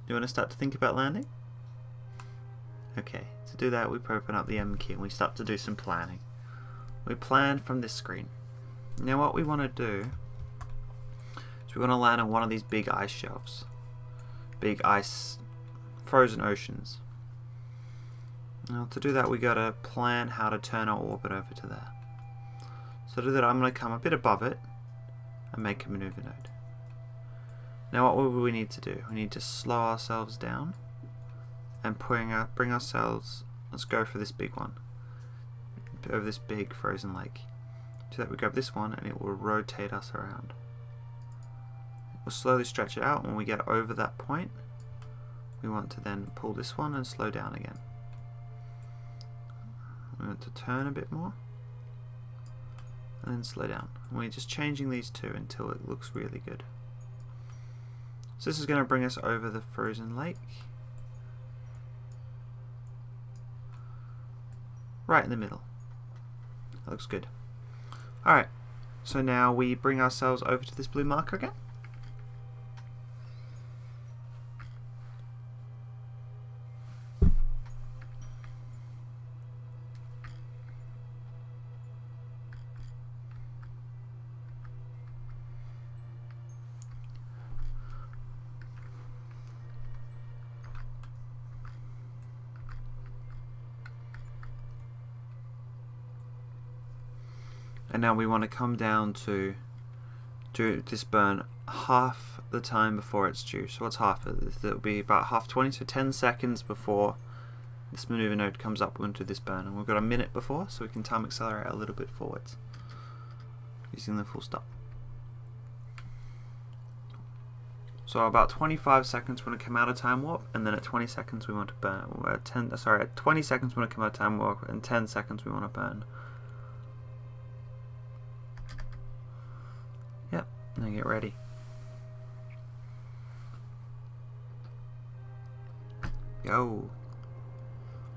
you want to start to think about landing? Okay, to do that we open up the M key and we start to do some planning. We plan from this screen. Now what we want to do is we want to land on one of these big ice shelves. Big ice, frozen oceans. Now to do that we got to plan how to turn our orbit over to there. So to do that I'm going to come a bit above it and make a maneuver node. Now what will we need to do? We need to slow ourselves down and bring ourselves, let's go for this big one, over this big frozen lake. So that we grab this one and it will rotate us around. We'll slowly stretch it out. When we get over that point we want to then pull this one and slow down again. We want to turn a bit more and then slow down. And we're just changing these two until it looks really good. So this is going to bring us over the frozen lake. Right in the middle. That looks good. Alright, so now we bring ourselves over to this blue marker again. And now we want to come down to do this burn half the time before it's due. So what's half of this? It'll be about half 20, so 10 seconds before this maneuver node comes up, we're going to do this burn. And we've got a minute before, so we can time accelerate a little bit forwards using the full stop. So about 25 seconds we want to come out of time warp, and then at 20 seconds we want to burn. At 20 seconds we want to come out of time warp, and 10 seconds we want to burn. Yep, now get ready. Go.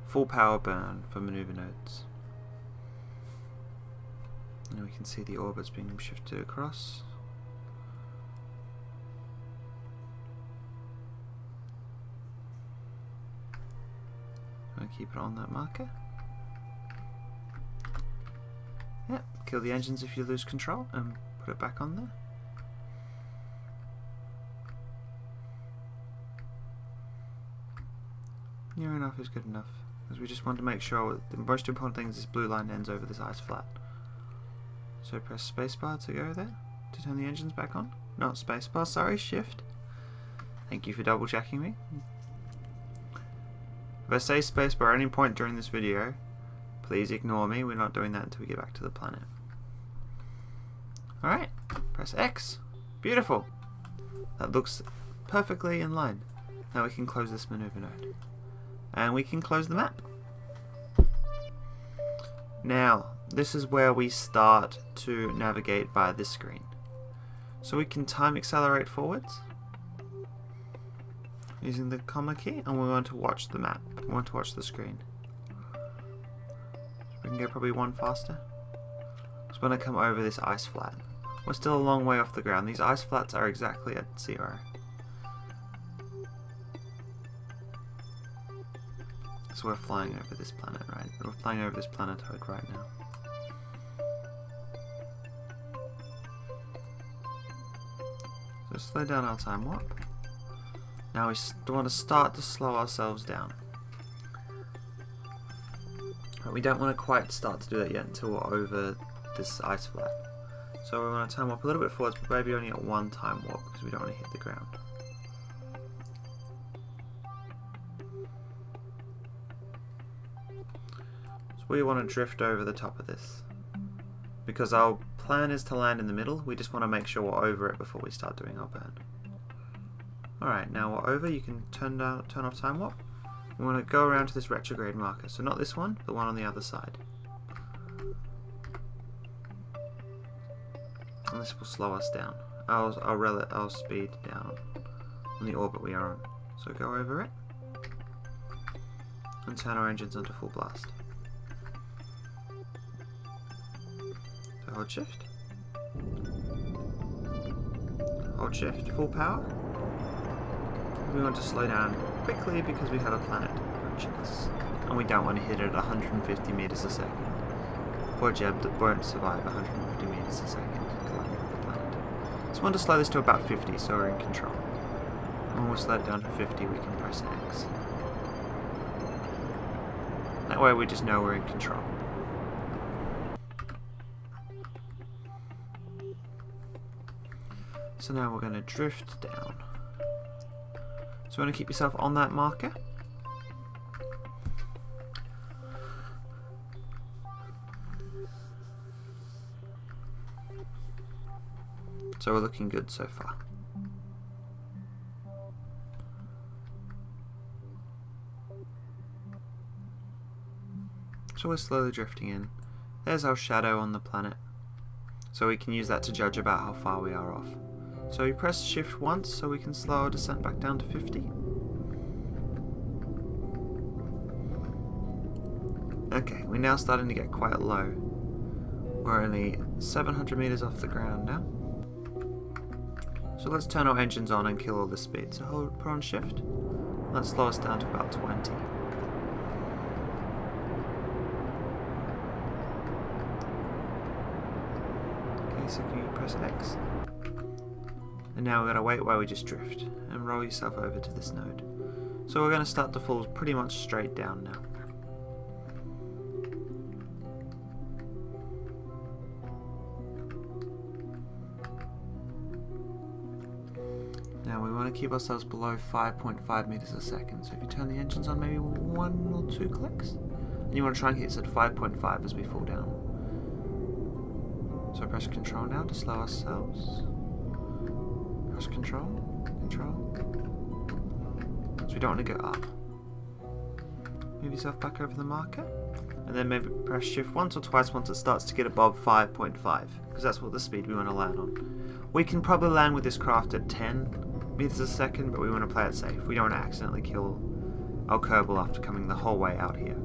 Full power burn for maneuver nodes. And we can see the orbits being shifted across. I'm gonna keep it on that marker. Yep, kill the engines if you lose control and put it back on there. Near enough is good enough, because we just want to make sure the most important thing is this blue line ends over this ice flat. So press spacebar to go there, to turn the engines back on. Not spacebar, sorry, shift. Thank you for double checking me. If I say spacebar at any point during this video, please ignore me, we're not doing that until we get back to the planet. Alright, press X. Beautiful. That looks perfectly in line. Now we can close this maneuver node. And we can close the map. Now, this is where we start to navigate via this screen. So we can time accelerate forwards using the comma key, and we want to watch the map. We want to watch the screen. So we can go probably one faster. So when I come over this ice flat, we're still a long way off the ground. These ice flats are exactly at 0. So we're flying over this planet, right? We're flying over this planetoid right now. So slow down our time warp. Now we want to start to slow ourselves down. But we don't want to quite start to do that yet until we're over this ice flat. So we want to time warp a little bit forwards, but maybe only at one time warp because we don't want to hit the ground. So we want to drift over the top of this. Because our plan is to land in the middle, we just want to make sure we're over it before we start doing our burn. Alright, now we're over, you can turn off time warp. We want to go around to this retrograde marker, so not this one, the one on the other side. And this will slow us down. Our speed down on the orbit we are on. So go over it and turn our engines onto full blast. So hold shift. Hold shift, full power. We want to slow down quickly because we have a planet approaching us. And we don't want to hit it at 150 meters a second. Poor Jeb that won't survive 150 meters a second colliding with the planet. So we want to slow this to about 50 so we're in control. And when we slow it down to 50 we can press X. That way we just know we're in control. So now we're going to drift down. So you want to keep yourself on that marker. So we're looking good so far. So we're slowly drifting in. There's our shadow on the planet. So we can use that to judge about how far we are off. So we press shift once so we can slow our descent back down to 50. Okay, we're now starting to get quite low. We're only 700 meters off the ground now. So let's turn our engines on and kill all the speed. So put on shift. Let's slow us down to about 20. Okay, so can you press X? And now we're going to wait while we just drift and roll yourself over to this node. So we're going to start to fall pretty much straight down now. Now we want to keep ourselves below 5.5 meters a second. So if you turn the engines on maybe 1 or 2 clicks, and you want to try and keep us at 5.5 as we fall down. So press control now to slow ourselves. Press control. So we don't want to go up. Move yourself back over the marker. And then maybe press shift once or twice once it starts to get above 5.5. Because that's what the speed we want to land on. We can probably land with this craft at 10 meters a second, but we want to play it safe. We don't want to accidentally kill our Kerbal after coming the whole way out here.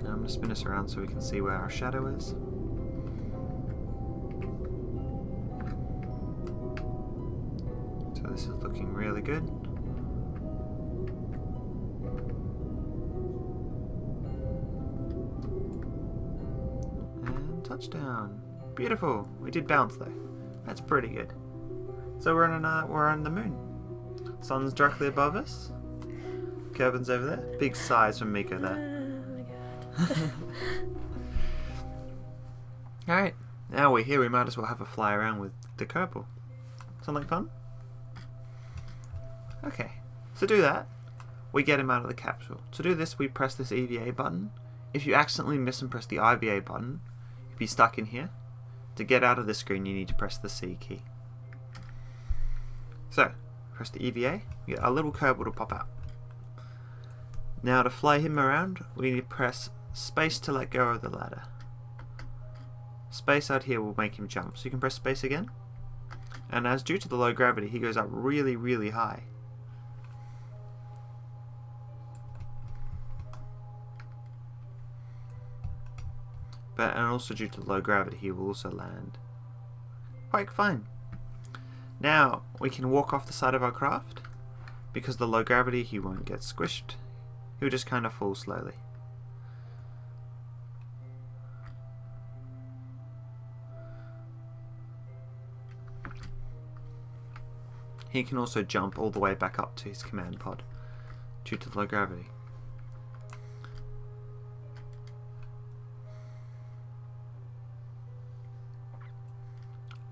Now I'm going to spin us around so we can see where our shadow is. So this is looking really good. And touchdown. Beautiful. We did bounce though. That's pretty good. So we're on the moon. Sun's directly above us. Kerbin's over there. Big sighs from Mico there. Oh my god. Alright, now we're here, we might as well have a fly around with the Kerbal. Sound like fun? Okay, to do that, we get him out of the capsule. To do this, we press this EVA button. If you accidentally miss and press the IVA button, you'll be stuck in here. To get out of this screen, you need to press the C key. So, press the EVA, you get our little Kerbal to pop out. Now to fly him around, we need to press space to let go of the ladder. Space out here will make him jump, so you can press space again. And as due to the low gravity, he goes up really, really high. And also due to low gravity, he will also land quite fine. Now we can walk off the side of our craft. Because of the low gravity, he won't get squished. He'll just kind of fall slowly. He can also jump all the way back up to his command pod due to the low gravity.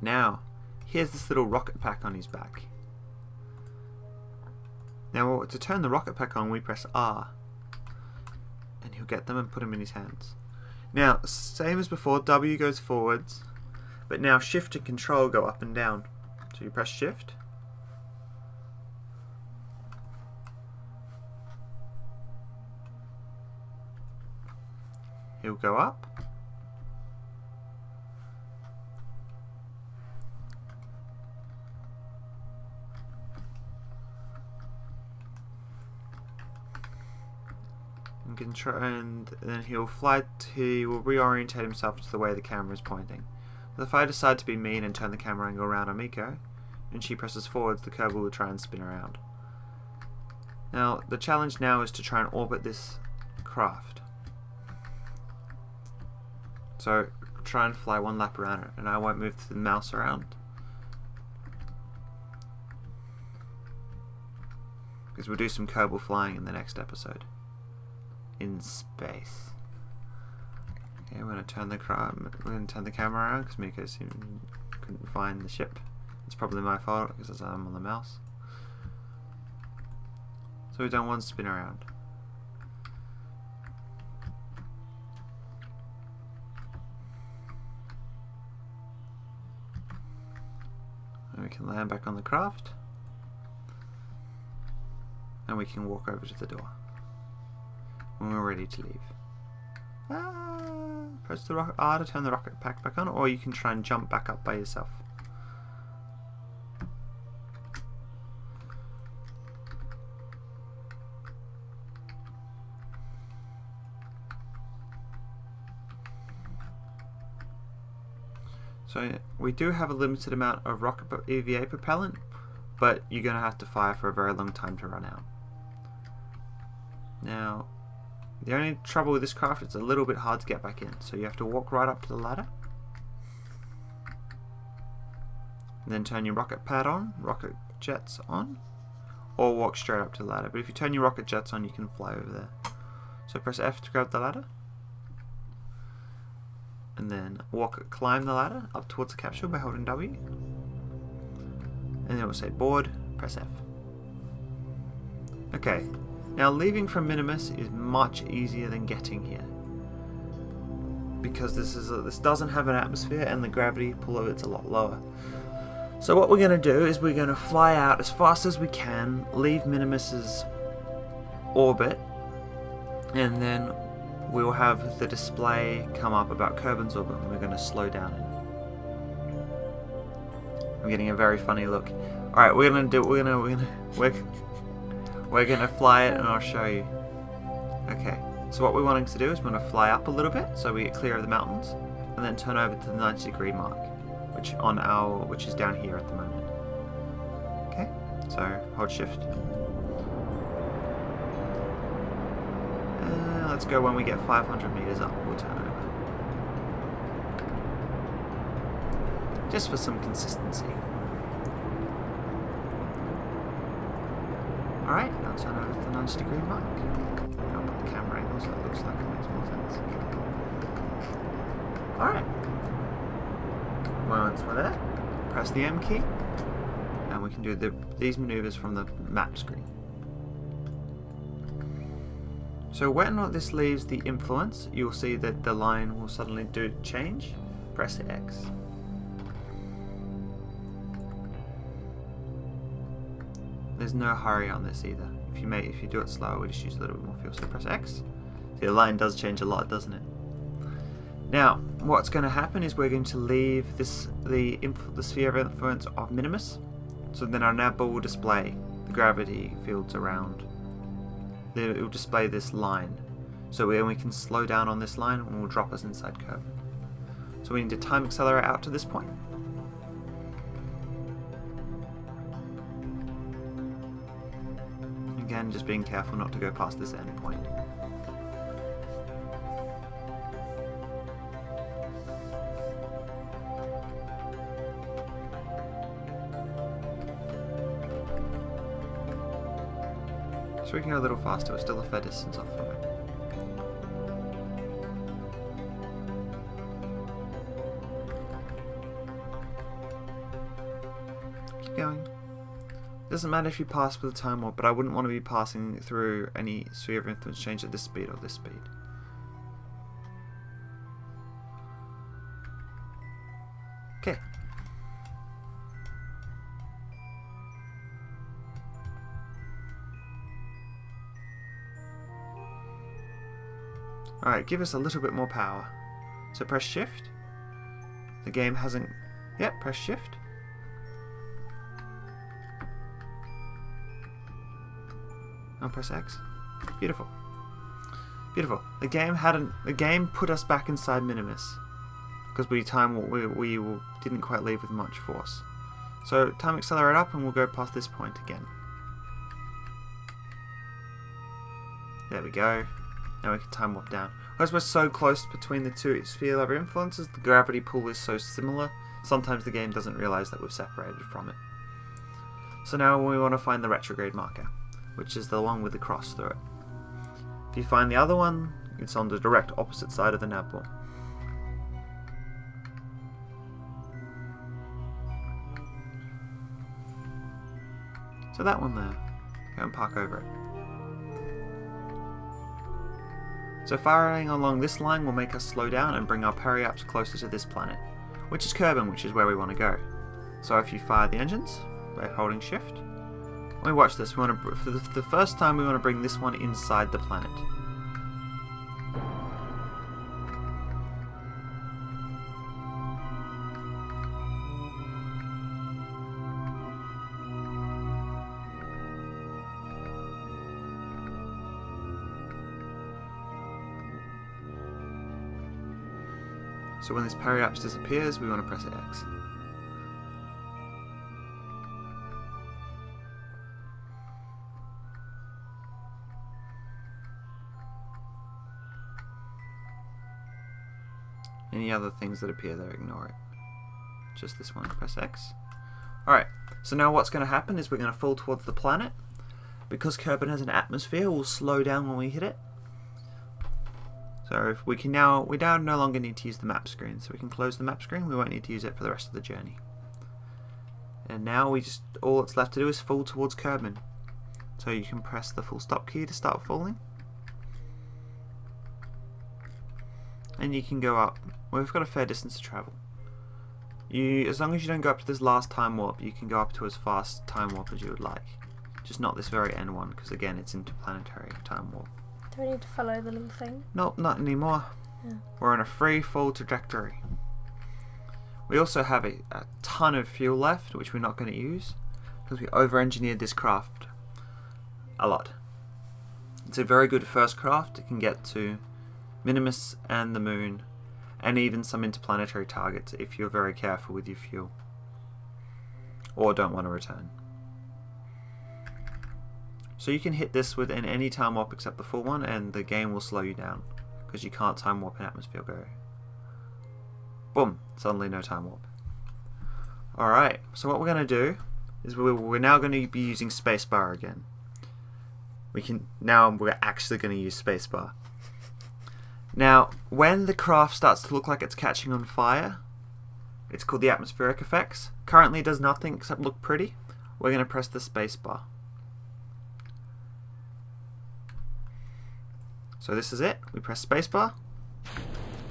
Now, here's this little rocket pack on his back. Now, to turn the rocket pack on, we press R. And he'll get them and put them in his hands. Now, same as before, W goes forwards. But now Shift and Control go up and down. So you press Shift. He'll go up. And then he will reorientate himself to the way the camera is pointing. if I decide to be mean and turn the camera angle around on Mico, and she presses forwards, the Kerbal will try and spin around. Now, the challenge now is to try and orbit this craft. So, try and fly one lap around it, and I won't move the mouse around. Because we'll do some Kerbal flying in the next episode. In space. Okay, we're going to turn the camera around because Mico couldn't find the ship. It's probably my fault because I'm on the mouse. So we've done one spin around. And we can land back on the craft. And we can walk over to the door when we're ready to leave. Press the rocket R to turn the rocket pack back on, or you can try and jump back up by yourself. So we do have a limited amount of rocket EVA propellant, but you're going to have to fire for a very long time to run out. Now, the only trouble with this craft, it's a little bit hard to get back in, so you have to walk right up to the ladder, and then turn your rocket pad on, rocket jets on, or walk straight up to the ladder. But if you turn your rocket jets on, you can fly over there. So press F to grab the ladder, and then climb the ladder up towards the capsule by holding W, and then it will say board, press F. Okay. Now leaving from Minimus is much easier than getting here, because this doesn't have an atmosphere and the gravity pull of it's a lot lower. So what we're going to do is we're going to fly out as fast as we can, leave Minimus's orbit, and then we'll have the display come up about Kerbin's orbit, and we're going to slow down it. I'm getting a very funny look. All right, we're gonna fly it, and I'll show you. Okay, so what we're wanting to do is we're gonna fly up a little bit so we get clear of the mountains, and then turn over to the 90-degree mark, which is down here at the moment. Okay, so hold shift. Let's go when we get 500 meters up. We'll turn over, just for some consistency. Alright, now turn over to the 90-degree mark. I'll put the camera angle so it looks like it makes more sense. Alright. Once we're there, press the M key, and we can do these maneuvers from the map screen. So when this leaves the influence, you'll see that the line will suddenly change. Press the X. There's no hurry on this either. If you do it slower, we just use a little bit more fuel. So press X. See, the line does change a lot, doesn't it? Now, what's going to happen is we're going to leave the sphere of influence of Minimus. So then our nav ball will display the gravity fields around. It will display this line. So we can slow down on this line, and will drop us inside Kerbin. So we need to time accelerate out to this point. Again, just being careful not to go past this end point. So we can go a little faster, we're still a fair distance off from it. Keep going. Doesn't matter if you pass with a time warp, but I wouldn't want to be passing through any sphere of influence change at this speed or this speed. Okay. Alright, give us a little bit more power. So press shift. The game hasn't... Yep, press shift. Now press X. Beautiful. Beautiful. The game put us back inside Minimus. because we didn't quite leave with much force. So time accelerate up and we'll go past this point again. There we go. Now we can time warp down. Because we're so close between the two sphere level influences, the gravity pull is so similar, sometimes the game doesn't realise that we've separated from it. So now we want to find the retrograde marker, which is the one with the cross through it. If you find the other one, it's on the direct opposite side of the nav ball. So that one there, go and park over it. So firing along this line will make us slow down and bring our periaps closer to this planet, which is Kerbin, which is where we want to go. So if you fire the engines by holding shift, when we watch this, we want to, for the first time we want to bring this one inside the planet. So when this periaps disappears, we want to press X. Any other things that appear there, ignore it. Just this one, press X. Alright, so now what's going to happen is we're going to fall towards the planet. Because Kerbin has an atmosphere, we'll slow down when we hit it. So if we now no longer need to use the map screen, so we can close the map screen. We won't need to use it for the rest of the journey. And now all that's left to do is fall towards Kerbin. So you can press the full stop key to start falling. And you can go up. Well, we've got a fair distance to travel. As long as you don't go up to this last time warp, you can go up to as fast time warp as you would like. Just not this very end one, because again it's interplanetary time warp. Do we need to follow the little thing? Nope, not anymore. Yeah. We're on a free fall trajectory. We also have a ton of fuel left, which we're not going to use, because we over-engineered this craft a lot. It's a very good first craft. It can get to Minimus and the moon, and even some interplanetary targets if you're very careful with your fuel, or don't want to return. So you can hit this within any time warp except the full one, and the game will slow you down because you can't time warp an atmosphere. Go. Boom! Suddenly no time warp. Alright, so what we're going to do is we're now going to be using spacebar again. We're actually going to use spacebar. Now, when the craft starts to look like it's catching on fire, it's called the atmospheric effects. Currently it does nothing except look pretty. We're going to press the spacebar. So this is it. We press spacebar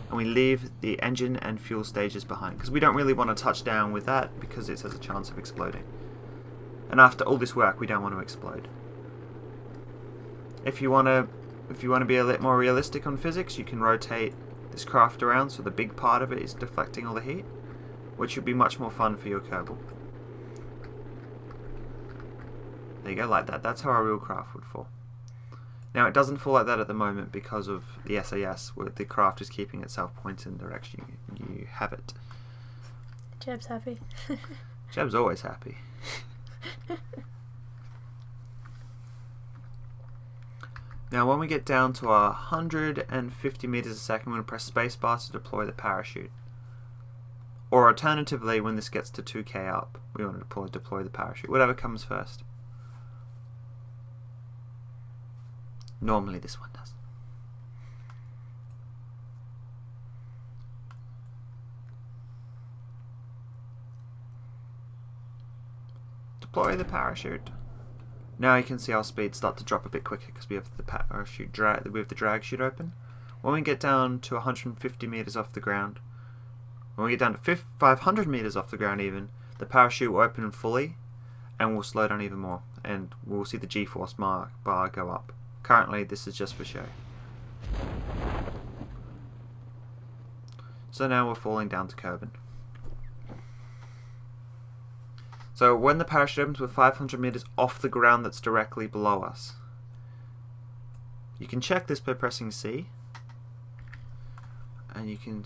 and we leave the engine and fuel stages behind because we don't really want to touch down with that because it has a chance of exploding. And after all this work, we don't want to explode. If you want to be a little more realistic on physics, you can rotate this craft around so the big part of it is deflecting all the heat, which would be much more fun for your Kerbal. There you go, like that. That's how a real craft would fall. Now it doesn't fall like that at the moment because of the SAS, where the craft is keeping itself pointed in the direction you have it. Jeb's happy. Jeb's always happy. Now when we get down to 150 meters a second, we're going to press spacebar to deploy the parachute. Or alternatively, when this gets to 2k up, we want to deploy the parachute. Whatever comes first. Normally this one does. Deploy the parachute. Now you can see our speed start to drop a bit quicker because we have the parachute we have the drag chute open. When we get down to 150 meters off the ground, when we get down to 500 meters off the ground even, the parachute will open fully and we'll slow down even more, and we'll see the G-force bar go up. Currently this is just for show. So now we're falling down to Kerbin. So when the parachute opens, we're 500 meters off the ground that's directly below us. You can check this by pressing C, and you can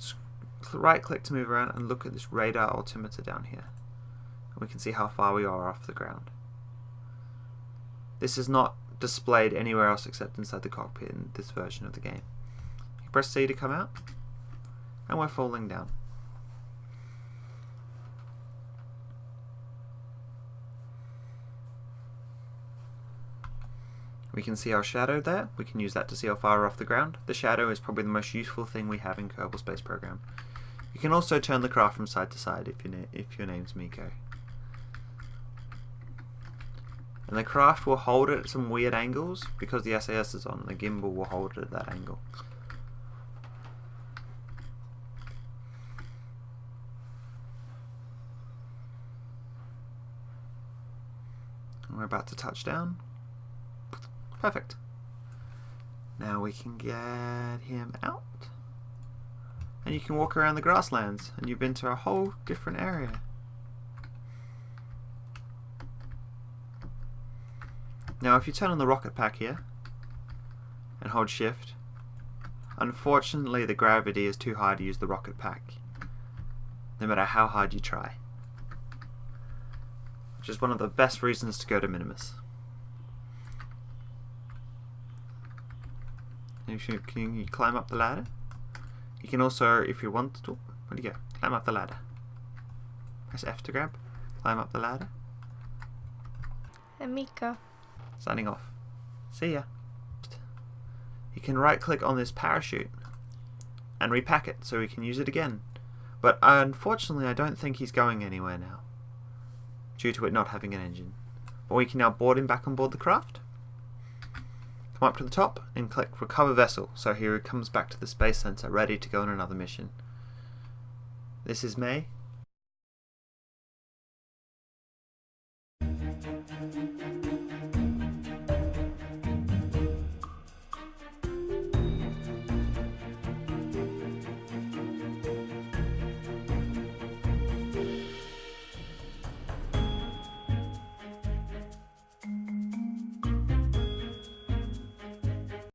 right click to move around and look at this radar altimeter down here. We can see how far we are off the ground. This is not displayed anywhere else except inside the cockpit in this version of the game. You press C to come out, and we're falling down. We can see our shadow there. We can use that to see how far we're off the ground. The shadow is probably the most useful thing we have in Kerbal Space Program. You can also turn the craft from side to side if your name's Mico. And the craft will hold it at some weird angles because the SAS is on. The gimbal will hold it at that angle. And we're about to touch down. Perfect. Now we can get him out. And you can walk around the grasslands and you've been to a whole different area. Now if you turn on the rocket pack here and hold shift, unfortunately the gravity is too high to use the rocket pack, no matter how hard you try. Which is one of the best reasons to go to Minimus. Can you climb up the ladder? You can also, if you want to, where'd you go? Climb up the ladder. Press F to grab. Climb up the ladder. And Mico. Signing off. See ya. You can right click on this parachute and repack it so we can use it again. But unfortunately I don't think he's going anywhere now, due to it not having an engine. But we can now board him back on board the craft. Come up to the top and click Recover Vessel, so here he comes back to the Space Center ready to go on another mission. This is May,